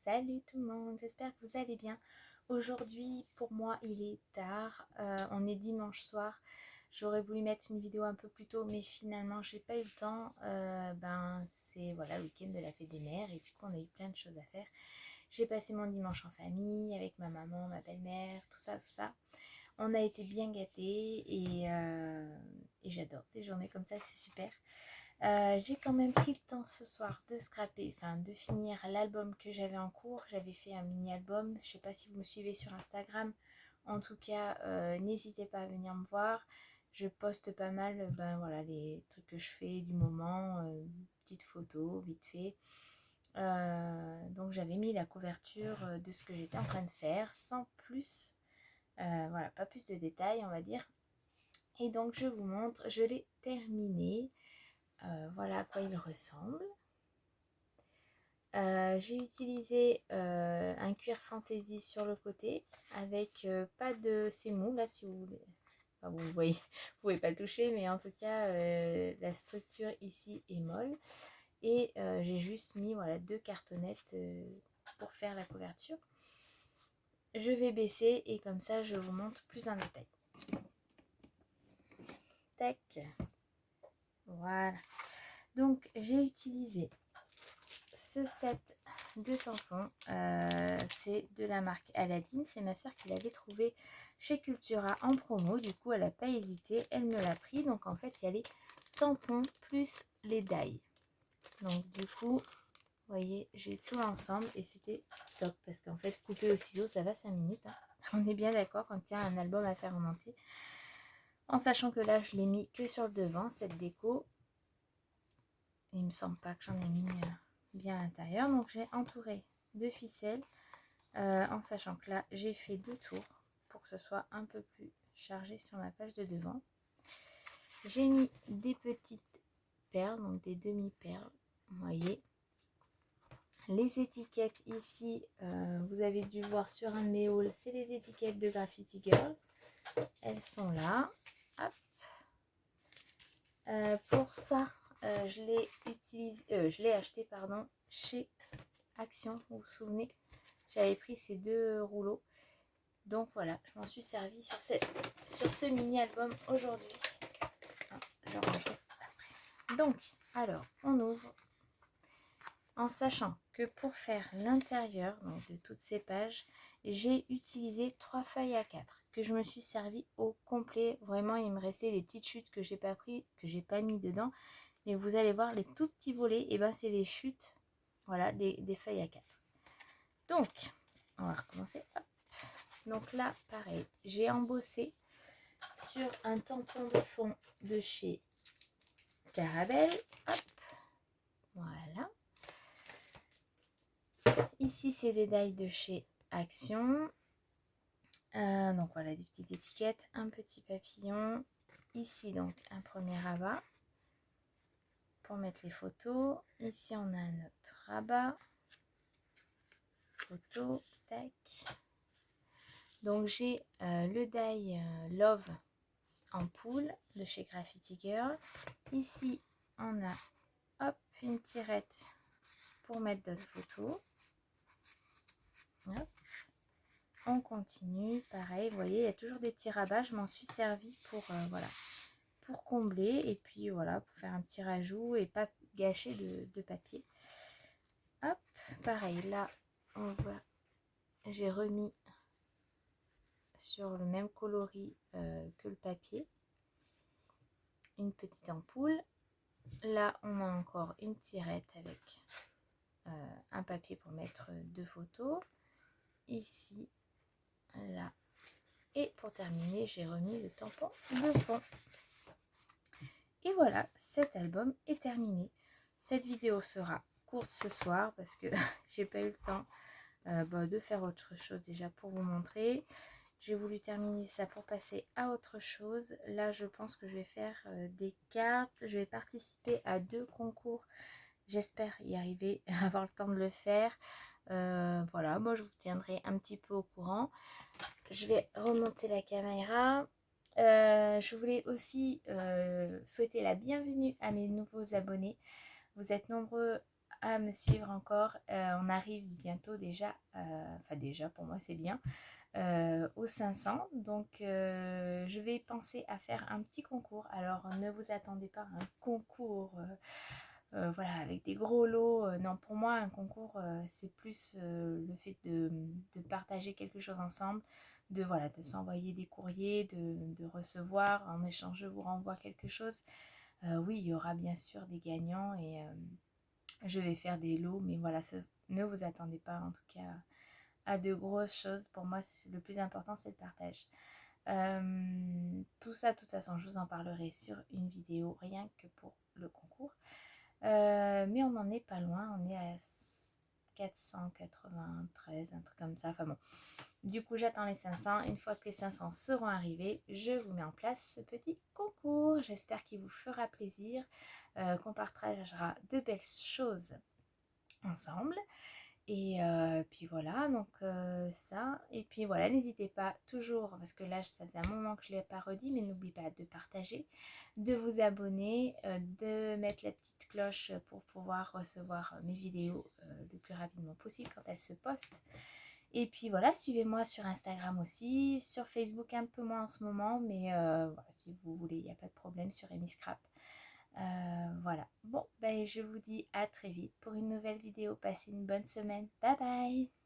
Salut tout le monde, j'espère que vous allez bien. Aujourd'hui, pour moi, il est tard. On est dimanche soir. J'aurais voulu mettre une vidéo un peu plus tôt, mais finalement, j'ai pas eu le temps. C'est voilà le week-end de la fête des mères et du coup, on a eu plein de choses à faire. J'ai passé mon dimanche en famille avec ma maman, ma belle-mère, tout ça, tout ça. On a été bien gâtés et j'adore des journées comme ça, c'est super. J'ai quand même pris le temps ce soir de scraper, enfin de finir l'album que j'avais en cours. J'avais fait un mini-album, je sais pas si vous me suivez sur Instagram. En tout cas, n'hésitez pas à venir me voir. Je poste pas mal voilà, les trucs que je fais du moment, petites photos, vite fait. Donc j'avais mis la couverture de ce que j'étais en train de faire, sans plus, voilà, pas plus de détails on va dire. Et donc je vous montre, je l'ai terminé. Voilà à quoi il ressemble. J'ai utilisé un cuir fantaisie sur le côté avec pas de c'est mou là si vous voulez. Enfin, vous voyez, vous pouvez pas le toucher, mais en tout cas la structure ici est molle et j'ai juste mis voilà 2 cartonnettes pour faire la couverture. Je vais baisser et comme ça je vous montre plus en détail. Tac, voilà. Donc j'ai utilisé ce set de tampons, c'est de la marque Aladdin. C'est ma soeur qui l'avait trouvé chez Cultura en promo. Du coup, elle n'a pas hésité, elle me l'a pris. Donc, en fait, il y a les tampons plus les die. Donc, du coup, vous voyez, j'ai tout l'ensemble et c'était top parce qu'en fait, couper au ciseau, ça va 5 minutes. Hein. On est bien d'accord quand il y a un album à faire en entier. En sachant que là, je l'ai mis que sur le devant, cette déco. Il me semble pas que j'en ai mis bien à l'intérieur. Donc, j'ai entouré de ficelles. En sachant que là j'ai fait 2 tours pour que ce soit un peu plus chargé sur ma page de devant. J'ai mis des petites perles, donc des demi-perles, vous voyez. Les étiquettes ici, vous avez dû voir sur un de mes hauls, c'est les étiquettes de Graffiti Girl. Elles sont là. Hop. Pour ça, je l'ai acheté chez Action, vous vous souvenez. J'avais pris ces 2 rouleaux. Donc voilà, je m'en suis servi sur ce mini-album aujourd'hui. Je rangerai après. Donc, alors, on ouvre. En sachant que pour faire l'intérieur de toutes ces pages, j'ai utilisé 3 feuilles A4 que je me suis servi au complet. Vraiment, il me restait des petites chutes que j'ai pas pris, que j'ai pas mis dedans. Mais vous allez voir, les tout petits volets, et ben c'est les chutes, voilà, des feuilles A4. Donc, on va recommencer. Hop. Donc là, pareil, j'ai embossé sur un tampon de fond de chez Caramel. Hop, voilà. Ici, c'est des die de chez Action. Donc voilà, des petites étiquettes, un petit papillon. Ici, donc, un premier rabat pour mettre les photos. Ici, on a notre rabat. Photo, tac. Donc, j'ai le die Love en poule de chez Graffiti Girl. Ici, on a hop, une tirette pour mettre d'autres photos. Hop. On continue, pareil, vous voyez, il y a toujours des petits rabats. Je m'en suis servi pour, voilà, pour combler et puis voilà, pour faire un petit rajout et pas gâcher de papier. Hop, pareil, là, on voit, j'ai remis sur le même coloris que le papier une petite ampoule. Là, on a encore une tirette avec un papier pour mettre 2 photos. Ici, là. Et pour terminer, j'ai remis le tampon de fond. Et voilà, cet album est terminé. Cette vidéo sera courte ce soir parce que j'ai pas eu le temps de faire autre chose déjà pour vous montrer. J'ai voulu terminer ça pour passer à autre chose. Là, je pense que je vais faire des cartes. Je vais participer à 2 concours. J'espère y arriver, avoir le temps de le faire. Voilà, moi je vous tiendrai un petit peu au courant. Je vais remonter la caméra. Je voulais aussi souhaiter la bienvenue à mes nouveaux abonnés. Vous êtes nombreux à me suivre encore. On arrive bientôt déjà, enfin déjà pour moi c'est bien, aux 500. Donc je vais penser à faire un petit concours. Alors ne vous attendez pas à un concours voilà, avec des gros lots. Non, pour moi un concours c'est plus le fait de partager quelque chose ensemble, de voilà, de s'envoyer des courriers, de recevoir, en échange je vous renvoie quelque chose. Oui, il y aura bien sûr des gagnants et je vais faire des lots, mais voilà, ne vous attendez pas en tout cas à de grosses choses. Pour moi, le plus important, c'est le partage. Tout ça, de toute façon, je vous en parlerai sur une vidéo, rien que pour le concours. Mais on n'en est pas loin, on est à 493, un truc comme ça. Enfin bon, du coup, j'attends les 500. Une fois que les 500 seront arrivés, je vous mets en place ce petit concours. J'espère qu'il vous fera plaisir, qu'on partagera de belles choses ensemble. Et puis voilà, donc ça. Et puis voilà, n'hésitez pas toujours, parce que là, ça faisait un moment que je ne l'ai pas redit, mais n'oubliez pas de partager, de vous abonner, de mettre la petite cloche pour pouvoir recevoir mes vidéos le plus rapidement possible quand elles se postent. Et puis voilà, suivez-moi sur Instagram aussi, sur Facebook un peu moins en ce moment, mais voilà, si vous voulez, il n'y a pas de problème sur Amy Scrap. Voilà. Bon, ben, je vous dis à très vite pour une nouvelle vidéo. Passez une bonne semaine. Bye bye!